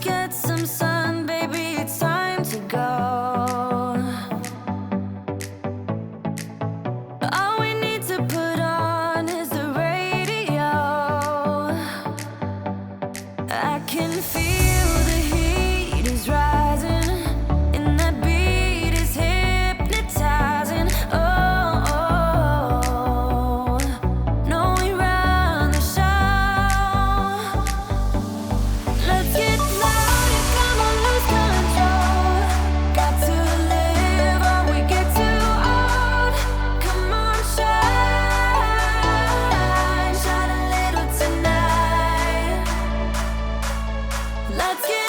get some sun, baby, it's time to go. All we need to put on is the radio. I can feel the heat is rising, and that beat is hypnotizing. Oh, no, we run the show. Let's get louder, come on, lose control. Got to live or we get too old. Come on, shine, shine a little tonight. Let's get